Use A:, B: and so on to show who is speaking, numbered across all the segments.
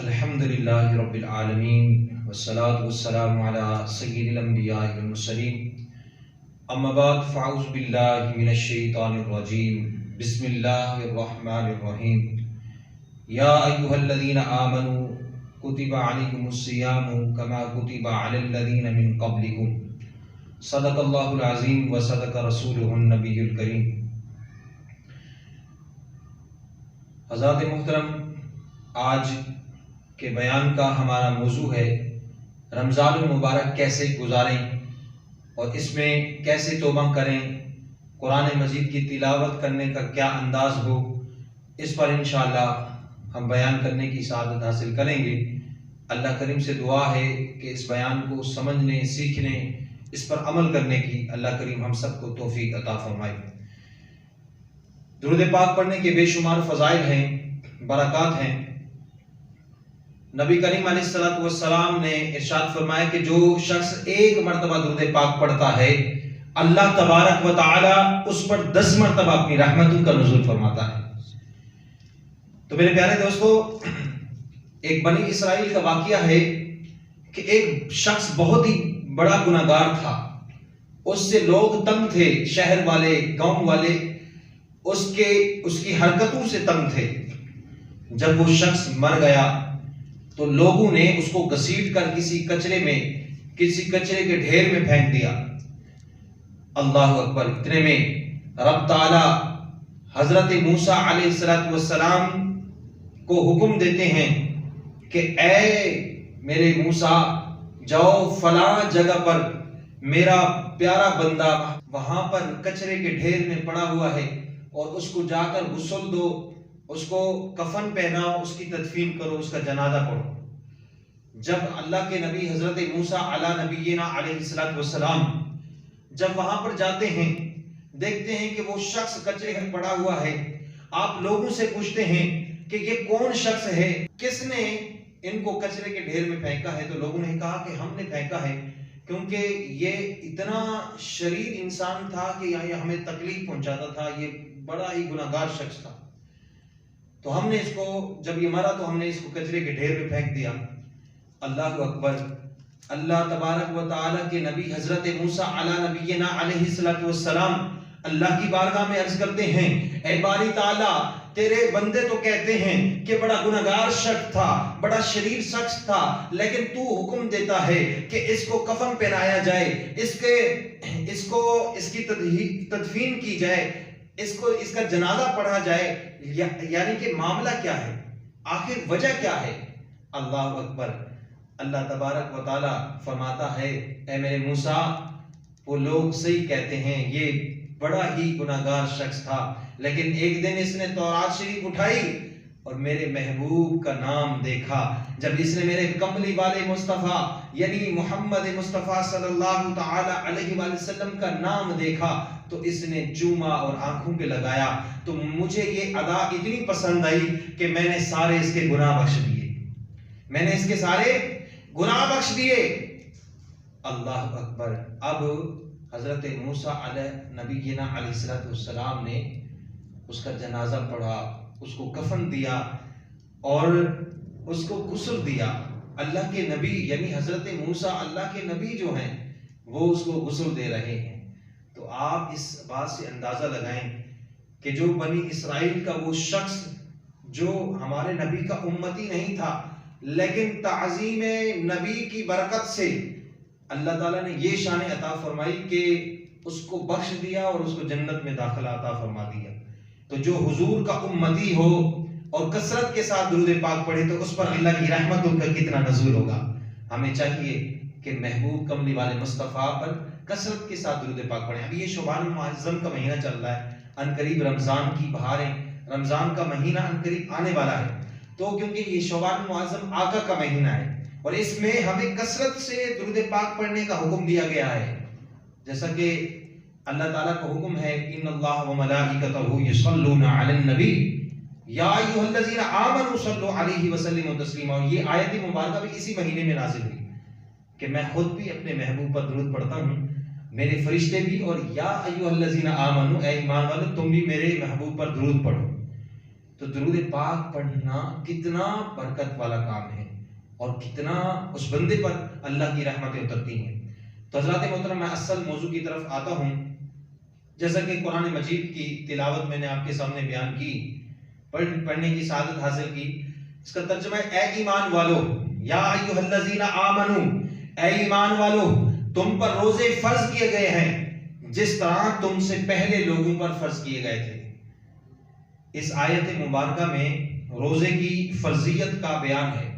A: الحمدللہ رب العالمین والصلاة والسلام علی سید الانبیاء والمرسلین اما بعد فاعوذ باللہ من الشیطان الرجیم بسم اللہ الرحمن الرحیم یا ایہا الذین آمنوا کتب علیکم الصیام کما کتب علی الذین من قبلکم صدق اللہ العظیم وصدق رسولہ النبی الکریم۔ حضرات محترم، آج کے بیان کا ہمارا موضوع ہے رمضان المبارک کیسے گزاریں اور اس میں کیسے توبہ کریں، قرآن مجید کی تلاوت کرنے کا کیا انداز ہو، اس پر انشاءاللہ ہم بیان کرنے کی سعادت حاصل کریں گے۔ اللہ کریم سے دعا ہے کہ اس بیان کو سمجھنے، سیکھنے، اس پر عمل کرنے کی اللہ کریم ہم سب کو توفیق عطا فرمائے۔ درود پاک پڑھنے کے بے شمار فضائل ہیں، برکات ہیں۔ نبی کریم علیہ السلام نے ارشاد فرمایا کہ جو شخص ایک مرتبہ درود پاک پڑھتا ہے اللہ تبارک و تعالی اس پر 10 مرتبہ اپنی رحمتوں کا نزول فرماتا ہے۔ تو میرے پیارے دوستو، ایک بنی اسرائیل کا واقعہ ہے کہ ایک شخص بہت ہی بڑا گناہگار تھا، اس سے لوگ تنگ تھے، شہر والے، گاؤں والے اس کی حرکتوں سے تنگ تھے۔ جب وہ شخص مر گیا تو لوگوں نے اس کو گھسیٹ کر کسی کچرے کے ڈھیر میں پھینک دیا۔ اللہ اکبر! اتنے میں رب تعالی حضرت موسیٰ علیہ السلام کو حکم دیتے ہیں کہ اے میرے موسیٰ، جاؤ فلاں جگہ پر میرا پیارا بندہ وہاں پر کچرے کے ڈھیر میں پڑا ہوا ہے اور اس کو جا کر غسل دو، اس کو کفن پہناؤ، اس کی تدفین کرو، اس کا جنازہ پڑھو۔ جب اللہ کے نبی حضرت موسیٰ علی نبینا علیہ السلام جب وہاں پر جاتے ہیں، دیکھتے ہیں کہ وہ شخص کچرے میں پڑا ہوا ہے۔ آپ لوگوں سے پوچھتے ہیں کہ یہ کون شخص ہے، کس نے ان کو کچرے کے ڈھیر میں پھینکا ہے؟ تو لوگوں نے کہا کہ ہم نے پھینکا ہے، کیونکہ یہ اتنا شریر انسان تھا کہ ہمیں تکلیف پہنچاتا تھا، یہ بڑا ہی گناہگار شخص تھا۔ تو ہم نے اس کو، جب یہ مرا تو ہم نے اس کو کچرے کے ڈھیر میں پھینک دیا۔ اللہ اکبر! اللہ تبارک و تعالی کے نبی حضرت موسیٰ علی نبینا علیہ السلام اللہ کی بارگاہ میں عرض کرتے ہیں، اے باری تعالی، تیرے بندے تو کہتے ہیں کہ بڑا گناہگار شخص تھا، بڑا شریر شخص تھا، لیکن تو حکم دیتا ہے کہ اس کو کفن پہنایا جائے، اس کی تدفین کی جائے، اس کا جنازہ پڑھا جائے، یعنی کہ معاملہ کیا ہے، آخر وجہ کیا ہے؟ اللہ اکبر! اللہ تبارک و تعالی فرماتا ہے، اے میرے موسیٰ، وہ لوگ صحیح کہتے ہیں، یہ بڑا ہی گناہگار شخص تھا، لیکن ایک دن اس نے تورات شریف اٹھائی اور میرے محبوب کا نام دیکھا۔ جب اس نے میرے کملی والے مصطفیٰ یعنی محمد مصطفیٰ صلی اللہ تعالی علیہ وآلہ وسلم کا نام دیکھا تو اس نے چوما اور آنکھوں پہ لگایا۔ تو مجھے یہ ادا اتنی پسند آئی کہ میں نے سارے اس کے گناہ بخش دیے۔ اللہ اکبر! اب حضرت موسیٰ علیہ نبینا علیہ السلام نے اس کا جنازہ پڑھا، اس کو کفن دیا اور اس کو غسل دیا۔ اللہ کے نبی یعنی حضرت موسیٰ اللہ کے نبی جو ہیں وہ اس کو غسل دے رہے ہیں۔ تو آپ اس بات سے اندازہ لگائیں کہ جو بنی اسرائیل کا وہ شخص جو ہمارے نبی کا امتی نہیں تھا، لیکن تعظیم نبی کی برکت سے اللہ تعالیٰ نے یہ شان عطا فرمائی کہ اس کو بخش دیا اور اس کو جنت میں داخلہ عطا فرما دیا۔ تو جو حضور کا امتی ہو اور کثرت کے ساتھ درود پاک پڑھے تو اس پر اللہ کی رحمتوں کا کتنا نزول ہوگا۔ ہمیں چاہیے کہ محبوب کملی والے مصطفیٰ پر کثرت کے ساتھ درود پاک پڑھیں۔ ابھی یہ شعبان معظم کا مہینہ چل رہا ہے، ان قریب رمضان کی بہاریں، رمضان کا مہینہ ان قریب آنے والا ہے، تو کیونکہ یہ شعبان معظم آقا کا مہینہ ہے اور اس میں ہمیں کثرت سے درود پاک پڑھنے کا حکم دیا گیا ہے، جیسا کہ اللہ تعالیٰ کا حکم ہے ان اللہ و ملائکتہ یصلون علی النبی یا ایھا الذین آمنوا صلوا علیہ وسلموا تسلیما۔ اور یہ آیت مبارکہ بھی اسی مہینے میں نازل ہوئی کہ میں خود بھی اپنے محبوب پر درود پڑھتا ہوں، میرے فرشتے بھی، اور یا ایھا الذین آمنوا، اے ایمان والو تم بھی میرے محبوب پر درود پڑھو۔ تو درود پاک پڑھنا کتنا برکت والا کام ہے اور کتنا اس بندے پر اللہ کی رحمتیں اترتی ہیں۔ تو حضرات محترم، میں اصل موضوع کی طرف آتا ہوں۔ جیسا کہ قرآن مجید کی تلاوت میں نے آپ کے سامنے بیان کی، پڑھنے کی سعادت حاصل کی، اس کا ترجمہ ہے اے ایمان والو، یا ایھا الذین آمنو، اے ایمان والو، تم پر روزے فرض کیے گئے ہیں جس طرح تم سے پہلے لوگوں پر فرض کیے گئے تھے۔ اس آیت مبارکہ میں روزے کی فرضیت کا بیان ہے۔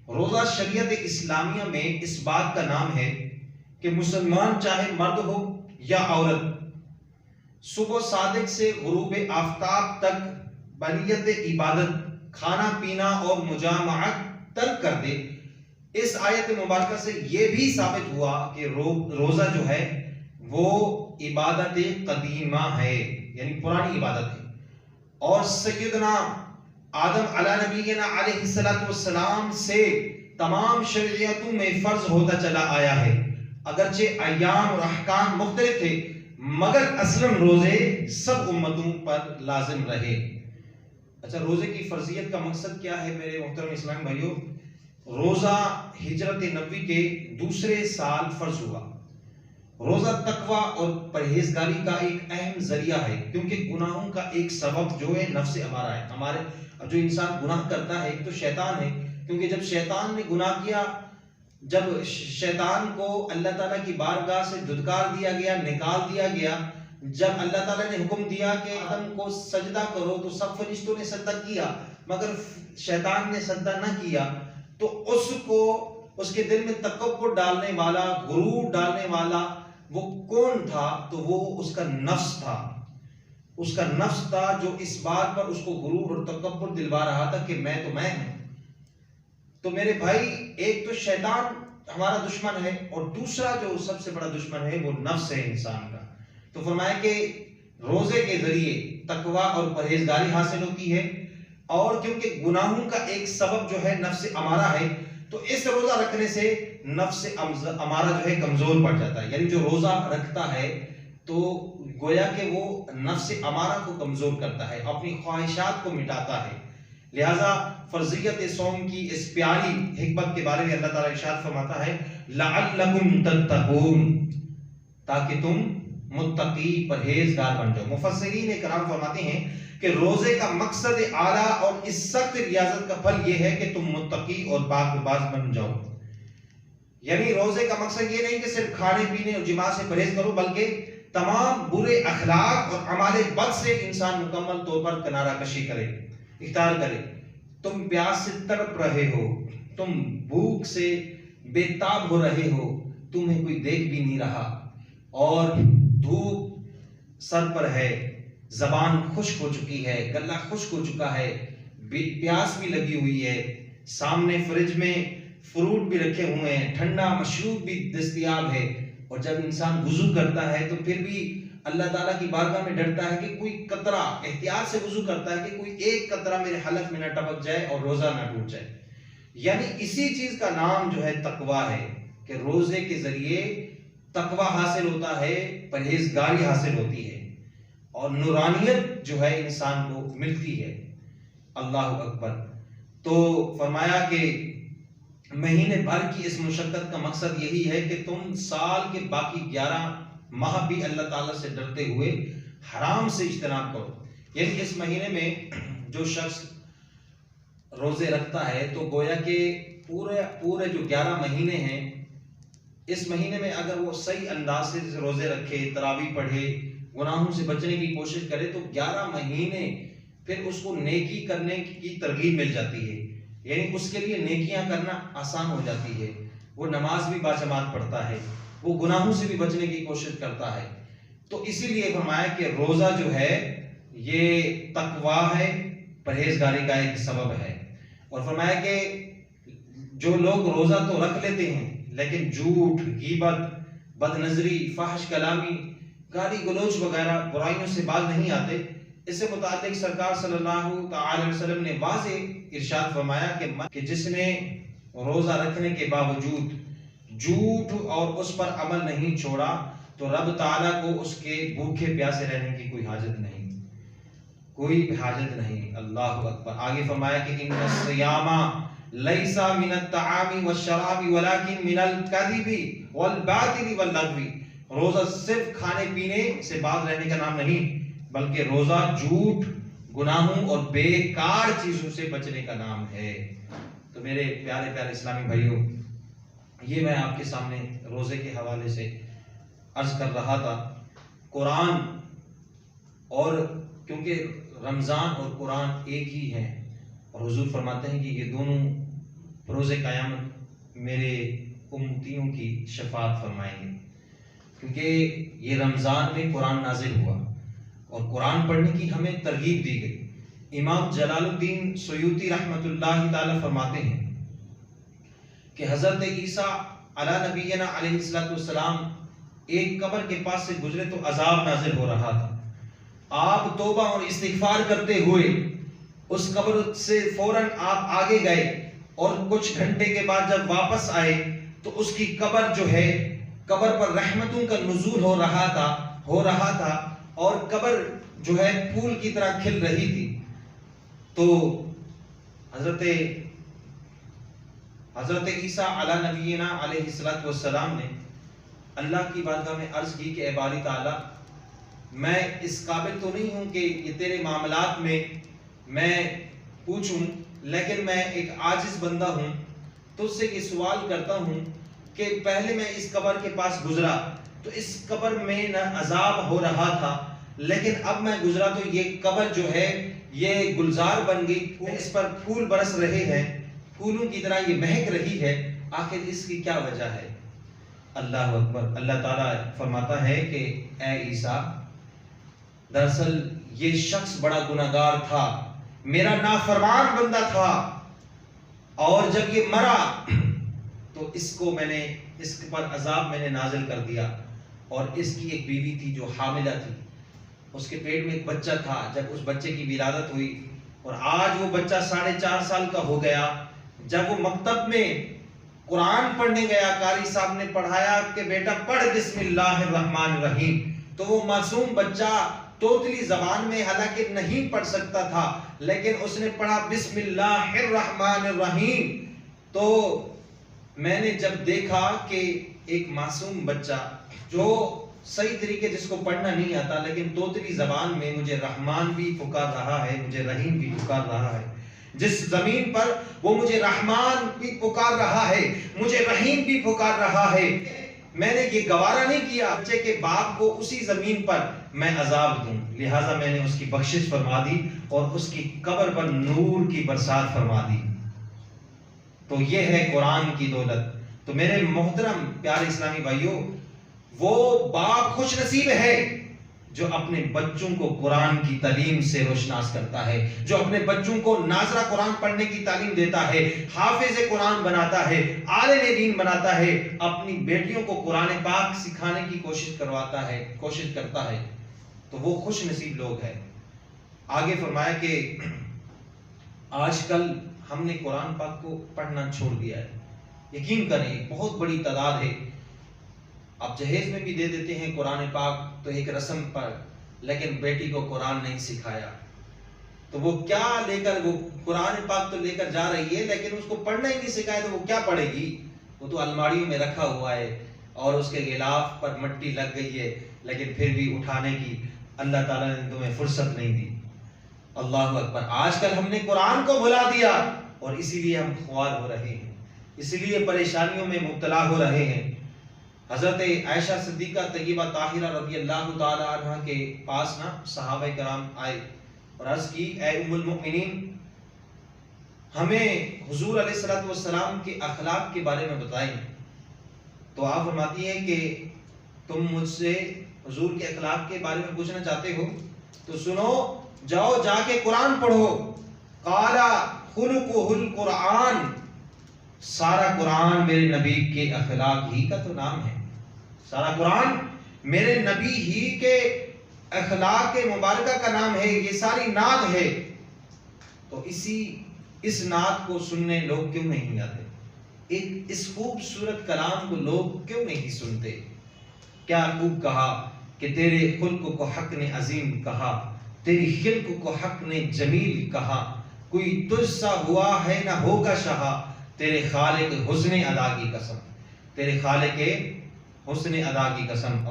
A: روزہ شریعت اسلامیہ میں اس بات کا نام ہے کہ مسلمان چاہے مرد ہو یا عورت، صبح صادق سے غروب آفتاب تک بنیت عبادت، کھانا پینا اور مجامعت ترک کر دے۔ اس آیت مبارکہ سے یہ بھی ثابت ہوا کہ روزہ جو ہے وہ عبادت قدیمہ ہے، یعنی پرانی عبادت ہے، اور سیدنا آدم علی نبینا علیہ السلام سے تمام شریعتوں میں فرض ہوتا چلا آیا ہے۔ اگرچہ ایام اور احکام مختلف تھے مگر اصلاً روزے سب امتوں پر لازم رہے۔ اچھا، روزے کی فرضیت کا مقصد کیا ہے میرے محترم اسلام بھائیوں؟ روزہ ہجرت نبوی کے دوسرے سال فرض ہوا۔ روزہ تقوی اور پرہیزگاری کا ایک اہم ذریعہ ہے، کیونکہ گناہوں کا ایک سبب جو ہے نفس امارہ ہے۔ ہمارے جو انسان گناہ کرتا ہے ایک تو شیطان ہے، کیونکہ جب شیطان نے گناہ کیا، جب شیطان کو اللہ تعالیٰ کی بارگاہ سے دھتکار دیا گیا، نکال دیا گیا، جب اللہ تعالیٰ نے حکم دیا کہ آدم کو سجدہ کرو تو سب فرشتوں نے سجدہ کیا مگر شیطان نے سجدہ نہ کیا، تو اس کے دل میں تکبر ڈالنے والا، غرور ڈالنے والا وہ کون تھا؟ تو وہ اس کا نفس تھا۔ اس کا نفس تھا جو اس بات پر اس کو غرور اور تکبر دلوا رہا تھا کہ میں تو میں ہوں۔ تو میرے بھائی، ایک تو شیطان ہمارا دشمن ہے اور دوسرا جو سب سے بڑا دشمن ہے وہ نفس ہے انسان کا۔ تو فرمایا کہ روزے کے ذریعے تقوی اور پرہیزگاری حاصل ہوتی ہے، اور کیونکہ گناہوں کا ایک سبب جو ہے نفس امارہ ہے، تو اس روزہ رکھنے سے نفس امارہ جو ہے کمزور پڑ جاتا ہے۔ یعنی جو روزہ رکھتا ہے تو گویا کہ وہ نفس امارہ کو کمزور کرتا ہے، اپنی خواہشات کو مٹاتا ہے۔ لہذا فرضیت صوم کی اس پیاری حکمت کے بارے میں اللہ تعالیٰ ارشاد فرماتا ہے لعلکم تتقون، تاکہ تم متقی پرہیزگار بن جاؤ۔ مفسرین کرام فرماتے ہیں کہ روزے کا مقصد اعلیٰ اور اس سخت ریاضت کا پھل یہ ہے کہ تم متقی اور پاک باز بن جاؤ۔ یعنی روزے کا مقصد یہ نہیں کہ صرف کھانے پینے اور جماع سے پرہیز کرو، بلکہ تمام برے اخلاق اور اعمال بد سے انسان مکمل طور پر کنارہ کشی کرے، اختیار کرے۔ تم پیاس سے تڑپ رہے ہو، تم بھوک سے بے تاب ہو رہے ہو، تمہیں کوئی دیکھ بھی نہیں رہا، اور دھوپ سر پر ہے، زبان خشک ہو چکی ہے، گلا خشک ہو چکا ہے، پیاس بھی لگی ہوئی ہے، سامنے فریج میں فروٹ بھی رکھے ہوئے ہیں، ٹھنڈا مشروب بھی دستیاب ہے، اور جب انسان وضو کرتا ہے تو پھر بھی اللہ تعالیٰ کی بارگاہ میں ڈرتا ہے کہ کوئی قطرہ، احتیاط سے وضو کرتا ہے کہ کوئی ایک قطرہ میرے حلق میں نہ ٹپک جائے اور روزہ نہ ٹوٹ جائے۔ یعنی اسی چیز کا نام جو ہے تقوی ہے، کہ روزے کے ذریعے تقوی حاصل ہوتا ہے، پرہیزگاری حاصل ہوتی ہے، اور نورانیت جو ہے انسان کو ملتی ہے۔ اللہ اکبر۔ تو فرمایا کہ مہینے بھر کی اس مشقت کا مقصد یہی ہے کہ تم سال کے باقی 11 ماہ بھی اللہ تعالیٰ سے ڈرتے ہوئے حرام سے اجتناب کرو۔ یعنی اس مہینے میں جو شخص روزے رکھتا ہے تو گویا کہ پورے جو 11 مہینے ہیں، اس مہینے میں اگر وہ صحیح انداز سے روزے رکھے، تراویح پڑھے، گناہوں سے بچنے کی کوشش کرے، تو 11 مہینے پھر اس کو نیکی کرنے کی ترغیب مل جاتی ہے۔ یعنی اس کے لیے نیکیاں کرنا آسان ہو جاتی ہے، وہ نماز بھی باجماعت پڑھتا ہے، وہ گناہوں سے بھی بچنے کی کوشش کرتا ہے۔ تو اسی لیے فرمایا کہ روزہ جو ہے یہ تقوی ہے، پرہیزگاری کا ایک سبب ہے۔ اور فرمایا کہ جو لوگ روزہ تو رکھ لیتے ہیں لیکن جھوٹ، غیبت، بد نظری، فحش کلامی، گالی گلوچ وغیرہ برائیوں سے باز نہیں آتے، اس سے متعلق سرکار صلی اللہ تعالی وسلم نے واضح ارشاد فرمایا کہ جس نے روزہ رکھنے کے باوجود جھوٹ اور اس پر عمل نہیں چھوڑا تو رب تعالیٰ کو اس کے بھوکے پیاسے رہنے کی کوئی حاجت نہیں۔ کوئی حاجت نہیں. اللہ اکبر. آگے فرمایا کہ ان الصیام لیس من الطعام والشراب ولکن من الکذب والباطل واللغو. روزہ صرف کھانے پینے سے باز رہنے کا نام نہیں، بلکہ روزہ جھوٹ، گناہوں اور بیکار چیزوں سے بچنے کا نام ہے. تو میرے پیارے پیارے اسلامی بھائیوں، یہ میں آپ کے سامنے روزے کے حوالے سے عرض کر رہا تھا. قرآن، اور کیونکہ رمضان اور قرآن ایک ہی ہیں، اور حضور فرماتے ہیں کہ یہ دونوں روز قیامت میرے امتیوں کی شفاعت فرمائیں گے، کیونکہ یہ رمضان میں قرآن نازل ہوا اور قرآن پڑھنے کی ہمیں ترغیب دی گئی. امام جلال الدین سیوطی رحمۃ اللہ تعالی فرماتے ہیں کہ حضرت عیسیٰ علی نبینا علیہ السلام ایک قبر کے پاس سے گزرے تو عذاب نازل ہو رہا تھا. آپ توبہ اور استغفار کرتے ہوئے اس قبر سے فوراً آپ آگے گئے، اور کچھ گھنٹے کے بعد جب واپس آئے تو اس کی قبر جو ہے، قبر پر رحمتوں کا نزول ہو رہا تھا اور قبر جو ہے پھول کی طرح کھل رہی تھی. تو حضرت عیسیٰ علی نبینا علیہ السلام نے اللہ کی بارگاہ میں عرض کی کہ اے باری تعالیٰ، میں اس قابل تو نہیں ہوں کہ یہ تیرے معاملات میں میں پوچھوں، لیکن میں ایک عاجز بندہ ہوں. تجھ سے یہ سوال کرتا ہوں کہ پہلے میں اس قبر کے پاس گزرا تو اس قبر میں نہ عذاب ہو رہا تھا، لیکن اب میں گزرا تو یہ قبر جو ہے یہ گلزار بن گئی، اس پر پھول برس رہے ہیں، پھولوں کی طرح یہ مہک رہی ہے. آخر اس کی کیا وجہ ہے؟ اللہ اکبر. اللہ تعالیٰ فرماتا ہے کہ اے عیسیٰ، دراصل یہ شخص بڑا گناہگار تھا، میرا نافرمان بندہ تھا، اور جب یہ مرا تو اس پر عذاب میں نے نازل کر دیا. اور اس کی ایک بیوی تھی جو حاملہ تھی، اس کے پیٹ میں ایک بچہ تھا. جب اس بچے کی ولادت ہوئی اور آج وہ بچہ 4.5 سال کا ہو گیا، جب وہ مکتب میں قرآن پڑھنے گیا، قاری صاحب نے پڑھایا کہ بیٹا پڑھ بسم اللہ الرحمن الرحیم، تو وہ معصوم بچہ توتلی زبان میں حالانکہ نہیں پڑھ سکتا تھا، لیکن اس نے پڑھا بسم اللہ الرحمن الرحیم. تو میں نے جب دیکھا کہ ایک معصوم بچہ جو صحیح طریقے جس کو پڑھنا نہیں آتا، لیکن توتلی زبان میں مجھے رحمان بھی پکار رہا ہے، مجھے رحیم بھی پکار رہا ہے، جس زمین پر وہ مجھے رحمان بھی پکار رہا ہے، مجھے رحیم بھی پکار رہا ہے، میں نے یہ گوارا نہیں کیا بچے کے باپ کو اسی زمین پر میں عذاب دوں. لہٰذا میں نے اس کی بخشش فرما دی اور اس کی قبر پر نور کی برسات فرما دی. تو یہ ہے قرآن کی دولت. تو میرے محترم پیارے اسلامی بھائیوں، وہ باپ خوش نصیب ہے جو اپنے بچوں کو قرآن کی تعلیم سے روشناس کرتا ہے، جو اپنے بچوں کو ناظرہ قرآن پڑھنے کی تعلیم دیتا ہے، حافظ قرآن بناتا ہے، عالم دین بناتا ہے، اپنی بیٹیوں کو قرآن پاک سکھانے کی کوشش کرتا ہے. تو وہ خوش نصیب لوگ ہیں. آگے فرمایا کہ آج کل ہم نے قرآن پاک کو پڑھنا چھوڑ دیا ہے. یقین کریں بہت بڑی تعداد ہے. آپ جہیز میں بھی دے دیتے ہیں قرآن پاک تو ایک رسم پر، لیکن بیٹی کو قرآن نہیں سکھایا. تو وہ کیا لے کر، وہ قرآن پاک تو لے کر جا رہی ہے لیکن اس کو پڑھنا ہی نہیں سکھایا تو وہ کیا پڑھے گی؟ وہ تو الماریوں میں رکھا ہوا ہے اور اس کے غلاف پر مٹی لگ گئی ہے، لیکن پھر بھی اٹھانے کی اللہ تعالیٰ نے تمہیں فرصت نہیں دی. اللہ اکبر. آج کل ہم نے قرآن کو بھلا دیا اور اسی لیے ہم خوار ہو رہے ہیں، اسی لیے پریشانیوں میں مبتلا ہو رہے ہیں. حضرت عائشہ صدیقہ طیبہ طاہرہ رضی اللہ تعالی عنہ کے پاس صحابہ کرام آئے اور عرض کی، اے ام المؤمنین، ہمیں حضور علیہ السلام کے اخلاق کے بارے میں بتائیں. تو آپ فرماتی ہیں کہ تم مجھ سے حضور کے اخلاق کے بارے میں پوچھنا چاہتے ہو تو سنو، جاؤ جا کے قرآن پڑھو. قال خلقہ القرآن، سارا قرآن میرے نبی کے اخلاق ہی کا تو نام ہے. سارا قرآن میرے نبی ہی کے اخلاق مبارکہ کا نام ہے، یہ ساری نعت ہے. تو اس نعت کو سننے لوگ کیوں نہیں آتے؟ اس خوبصورت کلام کو لوگ کیوں نہیں سنتے؟ کیا خوب کہا کہ تیرے خلق کو حق نے عظیم کہا، تیری خلق کو حق نے جمیل کہا، کوئی تجھ سا ہوا ہے نہ ہوگا شہا، تیرے خالق حسن ادا کی قسم، تیرے خالق حسن ادا کی قسم۔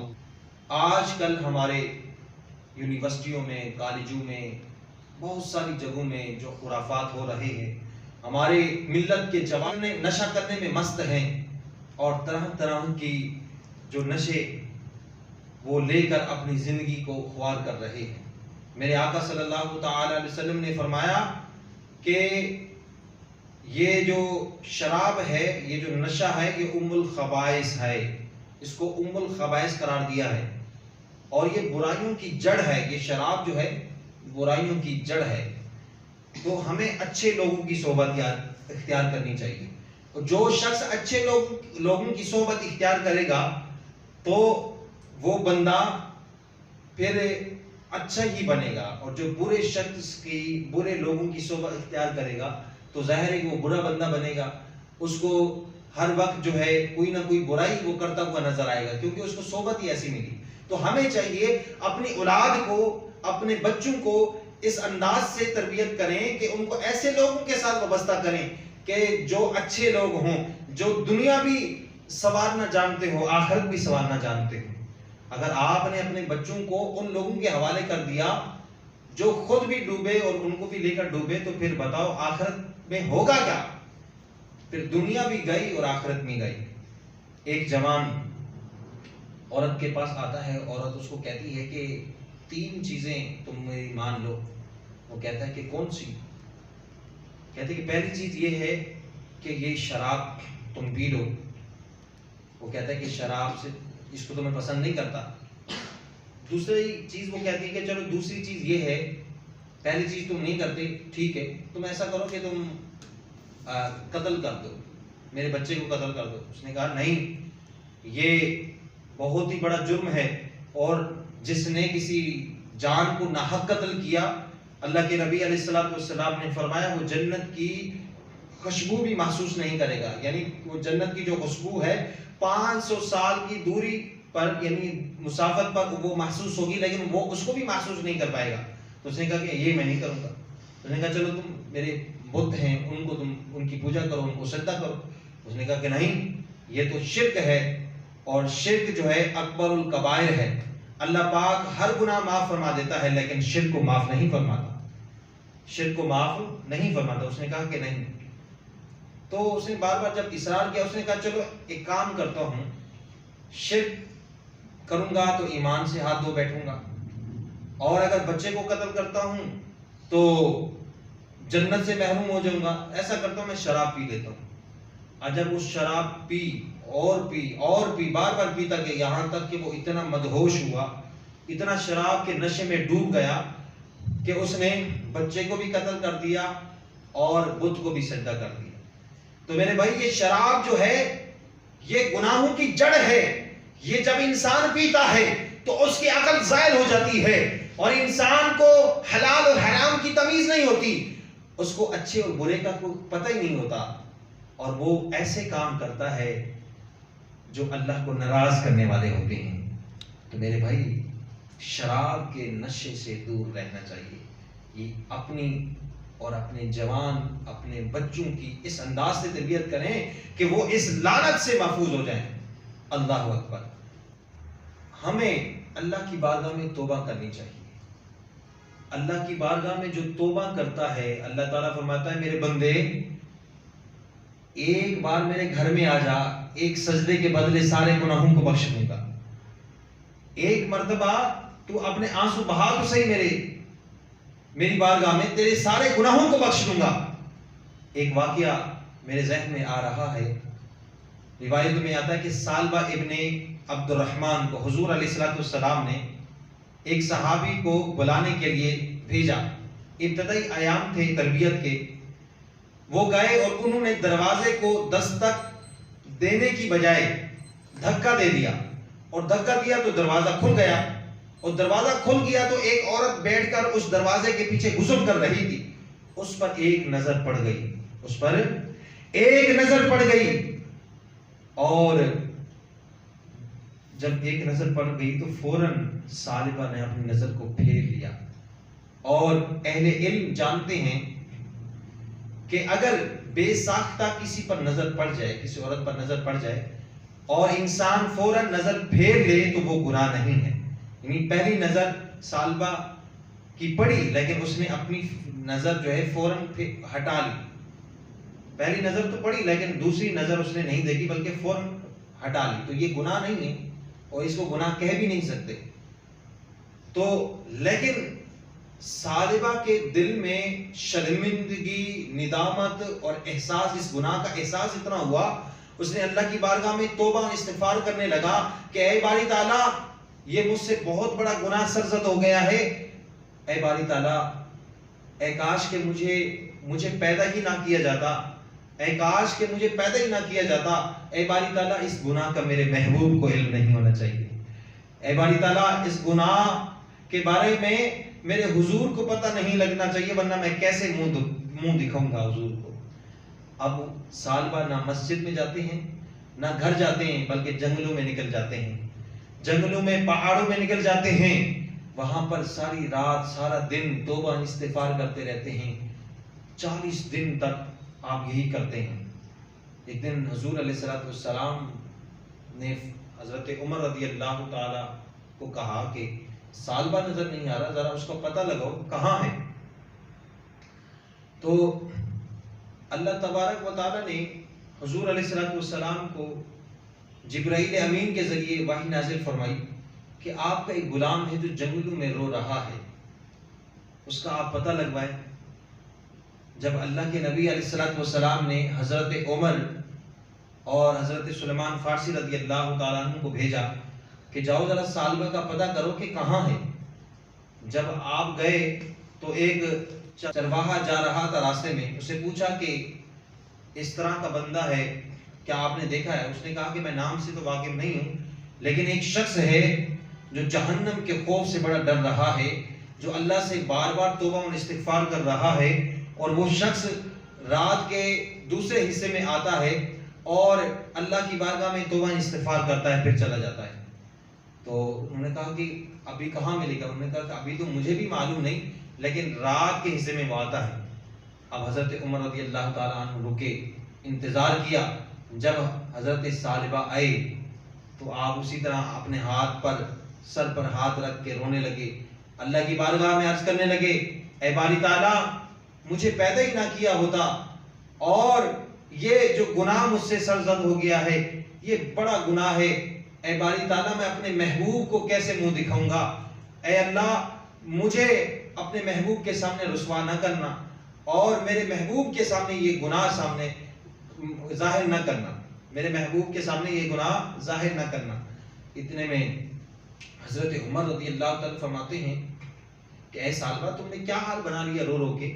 A: آج کل ہمارے یونیورسٹیوں میں، کالجوں میں، بہت ساری جگہوں میں جو خرافات ہو رہے ہیں، ہمارے ملت کے جوان نشہ کرنے میں مست ہیں اور طرح طرح کی جو نشے وہ لے کر اپنی زندگی کو خوار کر رہے ہیں۔ میرے آقا صلی اللہ تعالی علیہ وسلم نے فرمایا کہ یہ جو شراب ہے، یہ جو نشہ ہے، یہ ام الخبائث ہے، اس کو ام الخبائث قرار دیا ہے اور یہ برائیوں کی جڑ ہے۔ یہ شراب جو ہے برائیوں کی جڑ ہے، تو ہمیں اچھے لوگوں کی صحبت اختیار کرنی چاہیے۔ جو شخص اچھے لوگوں کی صحبت اختیار کرے گا تو وہ بندہ پھر اچھا ہی بنے گا، اور جو برے شخص کی، برے لوگوں کی صحبت اختیار کرے گا تو ظاہر ہے کہ وہ برا بندہ بنے گا، اس کو ہر وقت جو ہے کوئی نہ کوئی برائی وہ کرتا ہوا نظر آئے گا، کیونکہ اس کو صحبت ہی ایسی ملی۔ تو ہمیں چاہیے اپنی اولاد کو، اپنے بچوں کو اس انداز سے تربیت کریں کہ ان کو ایسے لوگوں کے ساتھ وابستہ کریں کہ جو اچھے لوگ ہوں، جو دنیا بھی سنوارنا جانتے ہو، آخرت بھی سنوارنا جانتے ہو۔ اگر آپ نے اپنے بچوں کو ان لوگوں کے حوالے کر دیا جو خود بھی ڈوبے اور ان کو بھی لے کر ڈوبے، تو پھر بتاؤ آخرت میں ہوگا کیا؟ پھر دنیا بھی گئی اور آخرت بھی گئی۔ ایک جوان عورت کے پاس آتا ہے، عورت اس کو کہتی ہے کہ 3 چیزیں تم میری مان لو۔ وہ کہتا ہے کہ کون سی؟ کہتے کہ پہلی چیز یہ ہے کہ یہ شراب تم پی لو۔ وہ کہتا ہے کہ شراب سے اس کو تو میں پسند نہیں کرتا۔ دوسری چیز وہ کہتی ہے کہ چلو دوسری چیز یہ ہے، پہلی چیز تم نہیں کرتے، ٹھیک ہے، تم ایسا کرو کہ تم قتل کر دو، میرے بچے کو قتل کر دو۔ اس نے کہا نہیں، یہ بہت ہی بڑا جرم ہے، اور جس نے کسی جان کو ناحق قتل کیا، اللہ کے نبی علیہ الصلوۃ والسلام نے فرمایا وہ جنت کی خوشبو بھی محسوس نہیں کرے گا، یعنی وہ جنت کی جو خوشبو ہے 500 سال کی دوری پر، یعنی مسافت پر وہ محسوس ہوگی، لیکن وہ اس کو بھی محسوس نہیں کر پائے گا۔ تو اس نے کہا کہ یہ میں نہیں کروں گا۔ اس نے کہا چلو تم میرے بت ہیں، ان کو تم ان کی پوجا کرو، ان کو سجدہ کرو۔ اس نے کہا کہ نہیں، یہ تو شرک ہے، اور شرک جو ہے اکبر الکبائر ہے۔ اللہ پاک ہر گناہ معاف فرما دیتا ہے، لیکن شرک کو معاف نہیں فرماتا، شرک کو معاف نہیں فرماتا۔ اس نے کہا کہ نہیں۔ تو اس نے بار بار جب اصرار کیا، اس نے کہا چلو ایک کام کرتا ہوں، شرک کروں گا تو ایمان سے ہاتھ دھو بیٹھوں گا، اور اگر بچے کو قتل کرتا ہوں تو جنت سے محروم ہو جاؤں گا۔ ایسا کرتا ہوں میں شراب پی لیتا ہوں۔ اور جب اس شراب پی اور پی اور پی، بار بار پیتا کہ یہاں تک کہ وہ اتنا مدہوش ہوا، اتنا شراب کے نشے میں ڈوب گیا کہ اس نے بچے کو بھی قتل کر دیا اور بت کو بھی سجدہ کر دیا۔ تو میرے بھائی، یہ شراب جو ہے یہ گناہوں کی جڑ ہے۔ یہ جب انسان پیتا ہے تو اس کی عقل زائل ہو جاتی ہے، اور انسان کو حلال اور حرام کی تمیز نہیں ہوتی، اس کو اچھے اور برے کا کوئی پتہ ہی نہیں ہوتا، اور وہ ایسے کام کرتا ہے جو اللہ کو ناراض کرنے والے ہوتے ہیں۔ تو میرے بھائی، شراب کے نشے سے دور رہنا چاہیے۔ یہ اپنی اور اپنے جوان، اپنے بچوں کی اس انداز سے تربیت کریں کہ وہ اس لعنت سے محفوظ ہو جائیں۔ اللہ اکبر۔ ہمیں اللہ کی بارگاہ میں توبہ کرنی چاہیے۔ اللہ کی بارگاہ میں جو توبہ کرتا ہے، اللہ تعالیٰ فرماتا ہے میرے بندے، ایک بار میرے گھر میں آ جا، ایک سجدے کے بدلے سارے گناہوں کو بخش دوں گا۔ ایک مرتبہ تو اپنے آنسو بہا تو صحیح میری بارگاہ میں، تیرے سارے گناہوں کو بخش دوں گا۔ ایک واقعہ میرے ذہن میں آ رہا ہے، روایت میں آتا ہے کہ سالبہ ابن عبد الرحمن کو حضور علیہ الصلوۃ والسلام نے ایک صحابی کو بلانے کے لیے بھیجا۔ ابتدائی ایام تھے تربیت کے، وہ گئے اور انہوں نے دروازے کو دستک دینے کی بجائے دھکا دے دیا، اور دھکا دیا تو دروازہ کھل گیا، اور دروازہ کھل گیا تو ایک عورت بیٹھ کر اس دروازے کے پیچھے غسل کر رہی تھی۔ اس پر ایک نظر پڑ گئی، اس پر ایک نظر پڑ گئی، اور جب ایک نظر پڑ گئی تو فوراً سالبہ نے اپنی نظر کو پھیر لیا، اور اہل علم جانتے ہیں کہ اگر بے ساختہ کسی پر نظر پڑ جائے، کسی عورت پر نظر پڑ جائے اور انسان فوراً نظر پھیر لے تو وہ گناہ نہیں ہے. یعنی پہلی نظر سالبہ کی پڑی لیکن اس نے اپنی نظر جو ہے فوراً ہٹا لی. پہلی نظر تو پڑی لیکن دوسری نظر اس نے نہیں دیکھی بلکہ فوراً ہٹا لی، تو یہ گناہ نہیں ہے اور اس کو گناہ کہہ بھی نہیں سکتے. تو لیکن سالبہ کے دل میں شرمندگی، ندامت اور احساس، اس گناہ کا احساس اتنا ہوا، اس نے اللہ کی بارگاہ میں توبہ اور استغفار کرنے لگا کہ اے باری تعالیٰ یہ مجھ سے بہت بڑا گناہ سرزد ہو گیا ہے. اے باری تعالیٰ، اے کاش کہ مجھے پیدا ہی نہ کیا جاتا، اے کاش کہ مجھے پیدا ہی نہ کیا جاتا. اے باری تعالیٰ اس گناہ کا میرے محبوب کو علم نہیں ہونا چاہیے. اے باری تعالیٰ اس گناہ کے بارے میں میرے حضور کو پتہ نہیں لگنا چاہیے ورنہ میں کیسے منہ دکھاؤں گا حضور کو. اب سالبہ نہ مسجد میں جاتے ہیں نہ گھر جاتے ہیں بلکہ جنگلوں میں نکل جاتے ہیں، جنگلوں میں پہاڑوں میں نکل جاتے ہیں، وہاں پر ساری رات سارا دن توبہ استغفار کرتے رہتے ہیں. 40 دن تک آپ یہی کرتے ہیں. ایک دن حضور علیہ السلام نے حضرت عمر رضی اللہ تعالی کو کہا کہ سالبہ نظر نہیں آ رہا، ذرا اس کو پتہ لگاؤ کہاں ہے. تو اللہ تبارک و تعالی نے حضور علیہ السلام کو جبرائیل امین کے ذریعے وحی نازل فرمائی کہ آپ کا ایک غلام ہے جو جنگلوں میں رو رہا ہے، اس کا آپ پتہ لگوائیں. جب اللہ کے نبی علیہ السلام نے حضرت عمر اور حضرت سلیمان فارسی رضی اللہ تعالیٰ عنہ کو بھیجا کہ جاؤ ذرا سالبہ کا پتہ کرو کہ کہاں ہے. جب آپ گئے تو ایک چرواہا جا رہا تھا راستے میں، اسے پوچھا کہ اس طرح کا بندہ ہے کیا آپ نے دیکھا ہے؟ اس نے کہا کہ میں نام سے تو واقف نہیں ہوں لیکن ایک شخص ہے جو جہنم کے خوف سے بڑا ڈر رہا ہے، جو اللہ سے بار بار توبہ اور استغفار کر رہا ہے، اور وہ شخص رات کے دوسرے حصے میں آتا ہے اور اللہ کی بارگاہ میں توبہ استغفار کرتا ہے پھر چلا جاتا ہے. تو انہوں نے کہا کہ ابھی کہاں ملے گا؟ انہوں نے کہا کہ ابھی تو مجھے بھی معلوم نہیں لیکن رات کے حصے میں وہ آتا ہے. اب حضرت عمر رضی اللہ تعالیٰ عنہ رکے، انتظار کیا. جب حضرت سالبہ آئے تو آپ اسی طرح اپنے ہاتھ پر، سر پر ہاتھ رکھ کے رونے لگے، اللہ کی بارگاہ میں عرض کرنے لگے اے باری تعالیٰ مجھے پیدا ہی نہ کیا ہوتا اور یہ جو گناہ مجھ سے سرزد ہو گیا ہے یہ بڑا گناہ ہے. اے باری تعالیٰ میں اپنے محبوب کو کیسے منہ دکھاؤں گا؟ اے اللہ مجھے اپنے محبوب کے سامنے رسوا نہ کرنا اور میرے محبوب کے سامنے یہ گناہ سامنے ظاہر نہ کرنا، میرے محبوب کے سامنے یہ گناہ ظاہر نہ کرنا. اتنے میں حضرت عمر رضی اللہ تعالیٰ فرماتے ہیں کہ اے سالبہ تم نے کیا حال بنا لیا رو رو کے،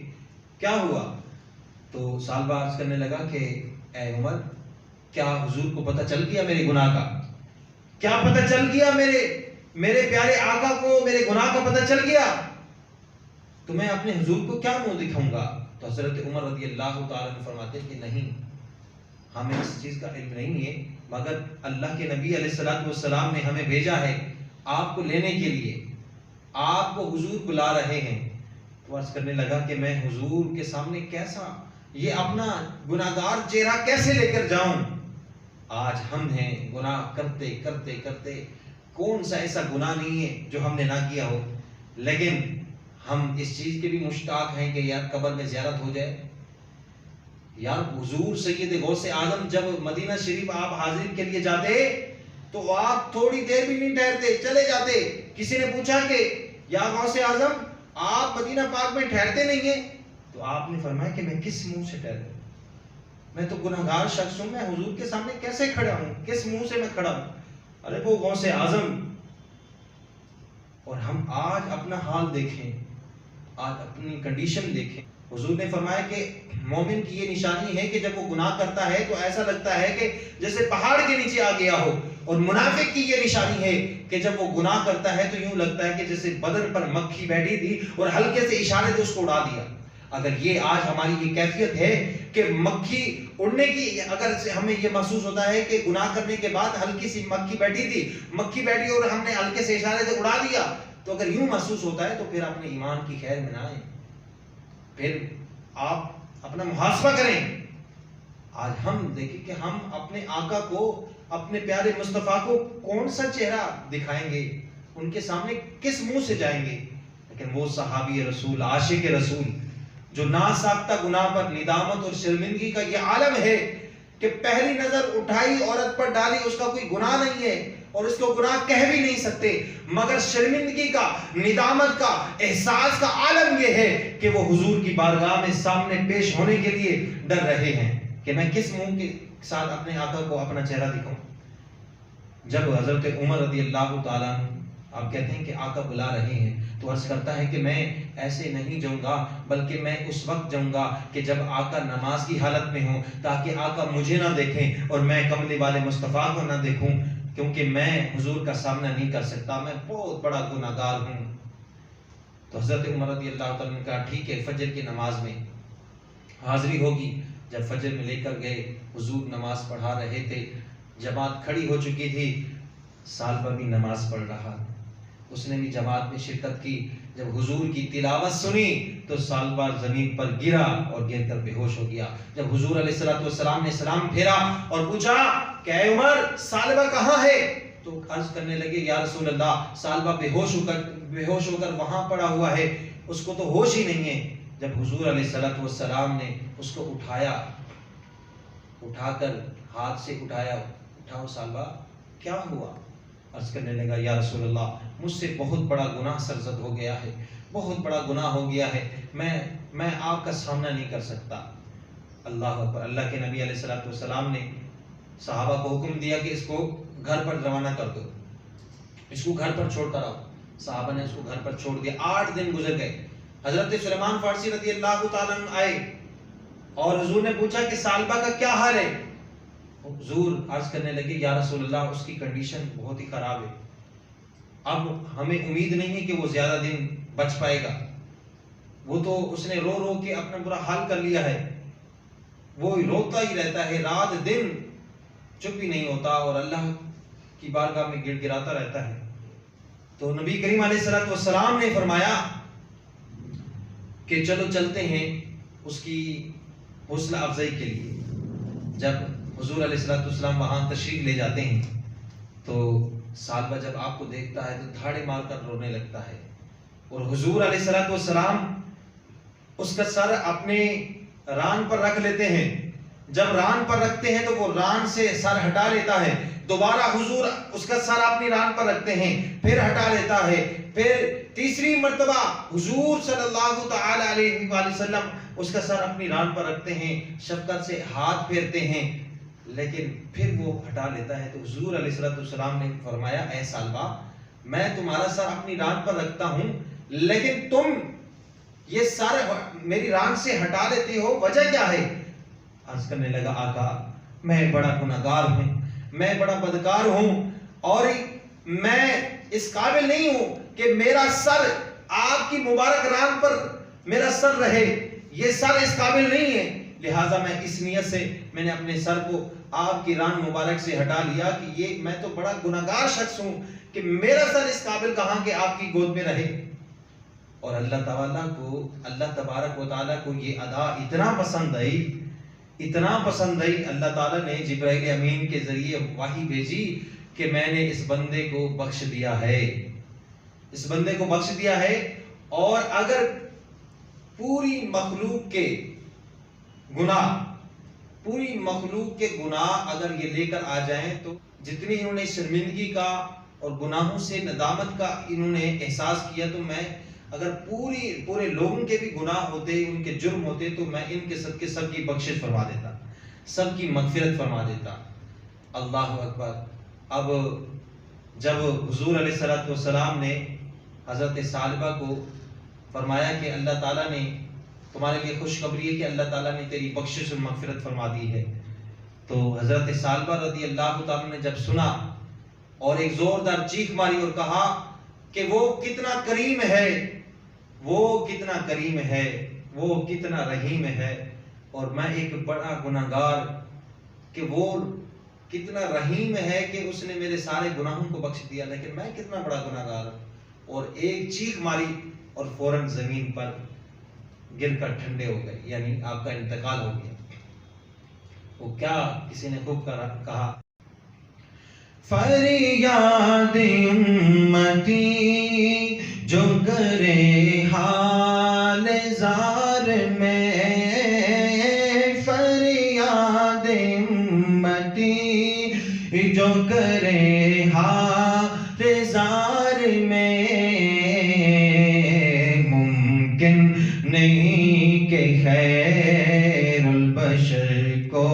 A: کیا ہوا؟ تو سالبہ عرض کرنے لگا کہ اے عمر کیا حضور کو پتہ چل گیا میرے گناہ کا؟ کیا پتہ چل گیا میرے پیارے آقا کو میرے گناہ کا پتہ چل گیا؟ تو میں اپنے حضور کو کیا منہ دکھاؤں گا؟ تو حضرت عمر رضی اللہ تعالیٰ عنہ فرماتے ہیں کہ نہیں، ہمیں اس چیز کا علم نہیں ہے مگر اللہ کے نبی علیہ السلام نے ہمیں بھیجا ہے آپ کو لینے کے لیے، آپ کو حضور بلا رہے ہیں. تو عرض کرنے لگا کہ میں حضور کے سامنے کیسا یہ اپنا گناہگار چہرہ کیسے لے کر جاؤں؟ آج ہم ہیں گناہ کرتے کرتے کرتے، کون سا ایسا گناہ نہیں ہے جو ہم نے نہ کیا ہو، لیکن ہم اس چیز کے بھی مشتاق ہیں کہ یار قبر میں زیارت ہو جائے. یار حضور سید غوث اعظم جب مدینہ شریف آپ حاضری کے لیے جاتے تو آپ تھوڑی دیر بھی نہیں ٹھہرتے، چلے جاتے. کسی نے پوچھا کہ یا غوث اعظم آپ مدینہ پاک میں ٹھہرتے نہیں ہیں؟ تو آپ نے فرمایا کہ میں کس منہ سے ٹھہروں، میں تو گناہگار شخص ہوں، میں حضور کے سامنے کیسے کھڑا ہوں، کس منہ سے میں کھڑا ہوں؟ ارے وہ غوث اعظم. اور ہم آج اپنا حال دیکھیں، آج اپنی کنڈیشن دیکھیں. حضور نے فرمایا کہ مومن کی یہ نشانی ہے کہ جب وہ گناہ کرتا ہے تو ایسا لگتا ہے کہ جیسے پہاڑ کے نیچے آ گیا ہو، اور منافق کی یہ نشانی ہے کہ جب وہ گناہ کرتا ہے تو یوں لگتا ہے کہ جیسے بدن پر مکھی بیٹھی تھی اور ہلکے سے اشارے سے اس کو اڑا دیا. اگر یہ آج ہماری یہ کیفیت ہے کہ مکھی اڑنے کی، اگر ہمیں یہ محسوس ہوتا ہے کہ گناہ کرنے کے بعد ہلکی سی مکھی بیٹھی تھی، مکھی بیٹھی اور ہم نے ہلکے سے اشارے سے اڑا دیا، تو اگر یوں محسوس ہوتا ہے تو پھر اپنے ایمان کی خیر میں نہ آئیں، پھر آپ اپنا محاسبہ کریں۔ آج ہم دیکھیں کہ ہم اپنے آقا کو، اپنے پیارے مصطفیٰ کو کون سا چہرہ دکھائیں گے، ان کے سامنے کس منہ سے جائیں گے؟ لیکن وہ صحابی رسول، عاشق رسول، جو ناساختہ گناہ پر ندامت اور شرمندگی کا یہ عالم ہے کہ پہلی نظر اٹھائی عورت پر ڈالی، اس کا کوئی گناہ نہیں ہے اور اس کو گناہ کہہ بھی نہیں سکتے، مگر شرمندگی کا، ندامت کا، احساس کا عالم یہ ہے کہ وہ حضور کی بارگاہ میں سامنے پیش ہونے کے لیے ڈر رہے ہیں کہ میں کس منہ کے ساتھ اپنے آقا کو اپنا چہرہ دکھاؤں۔ جب حضرت عمر رضی اللہ تعالیٰ عنہ، آپ کہتے ہیں کہ آقا بلا رہے ہیں، تو عرض کرتا ہے کہ میں ایسے نہیں جاؤں گا، بلکہ میں اس وقت جاؤں گا کہ جب آقا نماز کی حالت میں ہوں، تاکہ آقا مجھے نہ دیکھیں اور میں کملی والے مصطفیٰ کو نہ دیکھوں، کیونکہ میں حضور کا سامنا نہیں کر سکتا، میں بہت بڑا گناہ گار ہوں۔ تو حضرت عمر رضی اللہ تعالیٰ نے کہا ٹھیک ہے، فجر کی نماز میں حاضری ہوگی۔ جب فجر میں لے کر گئے، حضور نماز پڑھا رہے تھے، جماعت کھڑی ہو چکی تھی، سالبہ بھی نماز پڑھ رہا، اس نے بھی جماعت میں شرکت کی۔ جب حضور کی تلاوت سنی تو سالبہ زمین پر گرا اور گر کر بے ہوش ہو گیا۔ جب حضور علیہ السلام نے سلام پھیرا اور پوچھا کہ اے عمر، سالبہ کہاں ہے؟ تو عرض کرنے لگے یا رسول اللہ، سالبہ بے ہوش ہو کر وہاں پڑا ہوا ہے، اس کو تو ہوش ہی نہیں ہے۔ جب حضور علیہ السلام نے اس کو اٹھایا، اٹھا کر ہاتھ سے اٹھایا، اٹھاؤ سالبہ، کیا ہوا؟ عرض کرنے لگا یا رسول اللہ، مجھ سے بہت بڑا گناہ سرزد ہو گیا ہے، بہت بڑا گناہ ہو گیا ہے، میں آپ کا سامنا نہیں کر سکتا۔ اللہ اکبر۔ اللہ کے نبی علیہ السلام نے صحابہ کو حکم دیا کہ اس کو گھر پر روانہ کر دو، اس کو گھر پر چھوڑ کر آؤ۔ صحابہ نے اس کو گھر پر چھوڑ دیا۔ 8 دن گزر گئے۔ حضرت سلیمان فارسی رضی اللہ تعالیٰ عنہ آئے اور حضور نے پوچھا کہ سالبہ کا کیا حال ہے؟ حضور عرض کرنے لگے یا رسول اللہ، اس کی کنڈیشن بہت ہی خراب ہے، اب ہمیں امید نہیں ہے کہ وہ زیادہ دن بچ پائے گا، وہ تو اس نے رو رو کے اپنا برا حال کر لیا ہے، وہ روتا ہی رہتا ہے، رات دن چپ ہی نہیں ہوتا اور اللہ کی بارگاہ میں گڑ گڑاتا رہتا ہے۔ تو نبی کریم علیہ السلام نے فرمایا کہ چلو چلتے ہیں اس کی حوصلہ افزائی کے لیے۔ جب حضور علیہ السلام وہاں تشریف لے جاتے ہیں تو سالبہ جب آپ کو دیکھتا ہے تو دھاڑے مار کر رونے لگتا ہے، اور حضور علیہ السلام اس کا سر اپنے ران پر رکھ لیتے ہیں۔ جب ران پر رکھتے ہیں تو وہ ران سے سر ہٹا لیتا ہے، دوبارہ حضور اس کا سر اپنی ران پر رکھتے ہیں، پھر ہٹا لیتا ہے، پھر تیسری مرتبہ حضور صلی اللہ تعالی علیہ وآلہ وسلم اس کا سر اپنی ران پر رکھتے ہیں، شفقت سے ہاتھ پھیرتے ہیں، لیکن پھر وہ ہٹا لیتا ہے۔ تو حضور علیہ السلام نے فرمایا اے سالبہ، میں تمہارا سر اپنی ران پر رکھتا ہوں، لیکن تم یہ سر میری ران سے ہٹا لیتے ہو، وجہ کیا ہے؟ عرض کرنے لگا آقا، میں بڑا گناہگار ہوں، میں بڑا بدکار ہوں، اور میں اس قابل نہیں ہوں کہ میرا سر آپ کی مبارک ران پر میرا سر رہے، یہ سر اس قابل نہیں ہے، لہٰذا میں اس نیت سے میں نے اپنے سر کو آپ کی ران مبارک سے ہٹا لیا کہ یہ میں تو بڑا گناہگار شخص ہوں کہ میرا سر اس قابل کہاں کہ آپ کی گود میں رہے۔ اور اللہ تعالیٰ کو، اللہ تبارک و تعالیٰ کو یہ ادا اتنا پسند آئی، اتنا پسند آئی، اللہ تعالیٰ نے جبرائیل امین کے ذریعے وحی بھیجی کہ میں نے اس بندے کو بخش دیا ہے، اس بندے کو بخش دیا ہے۔ اور اگر پوری مخلوق کے گناہ، پوری مخلوق کے گناہ اگر یہ لے کر آ جائیں تو جتنی انہوں نے شرمندگی کا اور گناہوں سے ندامت کا انہوں نے احساس کیا، تو میں اگر پورے لوگوں کے بھی گناہ ہوتے، ان کے جرم ہوتے، تو میں ان کے صدقے سب کی بخشش فرما دیتا، سب کی مغفرت فرما دیتا۔ اللہ اکبر۔ اب جب حضور علیہ السلام نے حضرت سالبہ کو فرمایا کہ اللہ تعالیٰ نے تمہارے لیے خوشخبری ہے کہ اللہ تعالیٰ نے تیری بخشش اور مغفرت فرما دی ہے، تو حضرت سالبہ رضی اللہ تعالیٰ نے جب سنا اور ایک زوردار چیخ ماری اور کہا کہ وہ کتنا کریم ہے، وہ کتنا کریم ہے، وہ کتنا رحیم ہے، اور میں ایک بڑا گناہگار کہ وہ کتنا رحیم ہے کہ اس نے میرے سارے گناہوں کو بخش دیا، لیکن میں کتنا بڑا گناہگار ہوں۔ اور ایک چیخ ماری اور فوراً زمین پر گر کر ٹھنڈے ہو گئے، یعنی آپ کا انتقال ہو گیا۔ وہ کیا کسی نے خوب کہا، فریاد امتی جو کرے حال زار میں، فریاد امتی جو کرے حال زار میں، ممکن نہیں کہ خیر البشر کو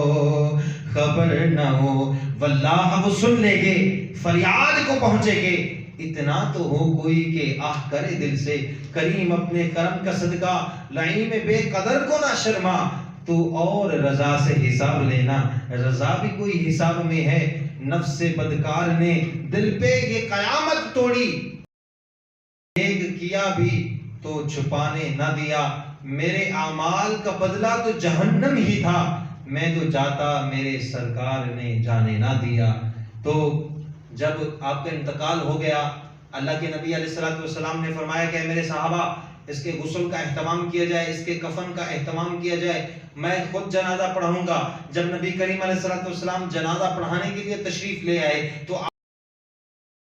A: خبر نہ ہو، واللہ وہ سن لے گے، فریاد کو پہنچے گے، اتنا تو ہو کوئی کہ آہ کرے دل سے، کریم اپنے کرم کا صدقہ لعین بے قدر کو نہ شرما، تو اور رضا سے حساب لینا، رضا بھی کوئی حساب میں ہے، نفس بدکار نے دل پہ یہ قیامت توڑی، ایک کیا بھی تو چھپانے نہ دیا، میرے اعمال کا بدلہ تو جہنم ہی تھا، میں تو جاتا میرے سرکار نے جانے نہ دیا۔ تو جب آپ کا انتقال ہو گیا، اللہ کے نبی علیہ السلام نے فرمایا کہ میرے صحابہ اس کے غسل کا اہتمام کیا جائے، اس کے کفن کا اہتمام کیا جائے، میں خود جنازہ پڑھوں گا۔ جب نبی کریم علیہ السلام جنازہ پڑھانے کے لیے تشریف لے آئے تو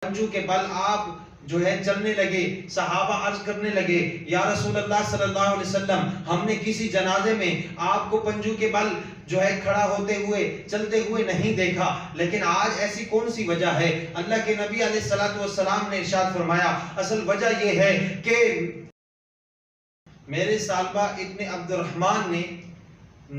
A: پنجو کے بل آپ جو ہے چلنے لگے، صحابہ عرض کرنے لگے، یا رسول اللہ صلی اللہ علیہ وسلم، ہم نے کسی جنازے میں آپ کو پنجو کے بل جو ہے کھڑا ہوتے ہوئے چلتے ہوئے نہیں دیکھا، لیکن آج ایسی کون سی وجہ ہے؟ اللہ کے نبی علیہ السلام نے ارشاد فرمایا، اصل وجہ یہ ہے کہ میرے صاحبہ ابن عبد الرحمن نے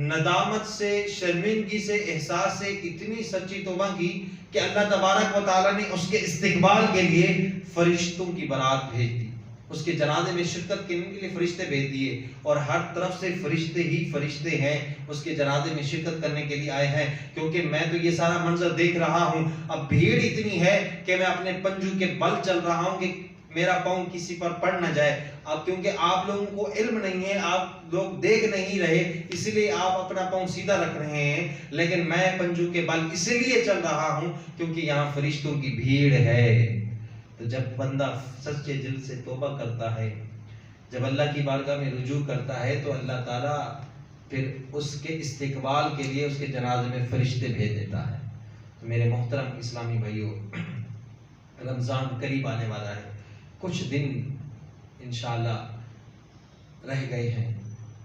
A: ندامت سے، شرمندگی سے، احساس سے اتنی سچی توبہ کی کہ اللہ تبارک و تعالیٰ نے اس کے استقبال کے لیے فرشتوں کی بارات بھیج دی، اس کے جنازے میں شرکت کرنے کے لیے فرشتے بھیج دیے، اور ہر طرف سے فرشتے ہی فرشتے ہیں اس کے جنازے میں شرکت کرنے کے لیے آئے ہیں، کیونکہ میں تو یہ سارا منظر دیکھ رہا ہوں، اب بھیڑ اتنی ہے کہ میں اپنے پنجو کے بل چل رہا ہوں کہ میرا پاؤں کسی پر پڑ نہ جائے۔ اب کیونکہ آپ لوگوں کو علم نہیں ہے، آپ لوگ دیکھ نہیں رہے، اس لیے آپ اپنا پاؤں سیدھا رکھ رہے ہیں، لیکن میں پنجو کے بل اس لیے چل رہا ہوں کیونکہ یہاں فرشتوں کی بھیڑ ہے۔ تو جب بندہ سچے دل سے توبہ کرتا ہے، جب اللہ کی بارگاہ میں رجوع کرتا ہے، تو اللہ تعالیٰ پھر اس کے استقبال کے لیے اس کے جنازے میں فرشتے بھیج دیتا ہے۔ تو میرے محترم اسلامی بھائیوں، رمضان قریب آنے والا ہے، کچھ دن انشاءاللہ رہ گئے ہیں،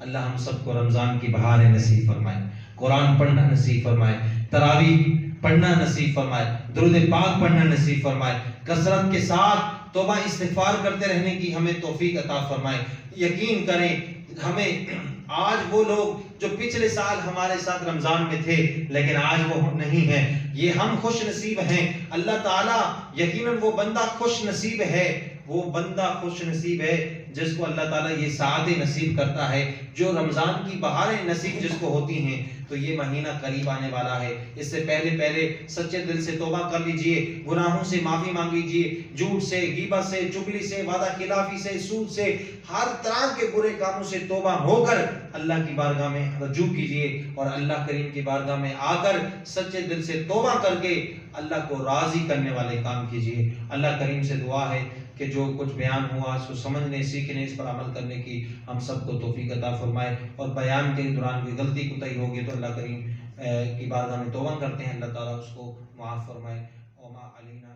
A: اللہ ہم سب کو رمضان کی بہار نصیب فرمائے، قرآن پڑھنا نصیب فرمائے، تراویح پڑھنا نصیب فرمائے، درود پاک پڑھنا نصیب فرمائے، کثرت کے ساتھ توبہ استغفار کرتے رہنے کی ہمیں توفیق عطا فرمائے۔ یقین کریں، ہمیں آج وہ لوگ جو پچھلے سال ہمارے ساتھ رمضان میں تھے لیکن آج وہ نہیں ہیں، یہ ہم خوش نصیب ہیں۔ اللہ تعالیٰ یقیناً وہ بندہ خوش نصیب ہے، وہ بندہ خوش نصیب ہے جس کو اللہ تعالیٰ یہ سعادت نصیب کرتا ہے، جو رمضان کی بہاریں نصیب جس کو ہوتی ہیں۔ تو یہ مہینہ قریب آنے والا ہے، اس سے پہلے سچے دل سے توبہ کر لیجئے، گناہوں سے معافی مانگ لیجئے، جھوٹ سے، غیبت سے، چغلی سے، وعدہ خلافی سے، سود سے، ہر طرح کے برے کاموں سے توبہ ہو کر اللہ کی بارگاہ میں رجوع کیجئے، اور اللہ کریم کی بارگاہ میں آ کر سچے دل سے توبہ کر کے اللہ کو راضی کرنے والے کام کیجئے۔ اللہ کریم سے دعا ہے کہ جو کچھ بیان ہوا اس کو سمجھنے، سیکھنے، اس پر عمل کرنے کی ہم سب کو توفیق عطا فرمائے، اور بیان کے دوران کوئی غلطی کوتاہی ہوگی تو اللہ کریم کی بارگاہ میں توبہ کرتے ہیں، اللہ تعالیٰ اس کو معاف فرمائے۔ وما علینا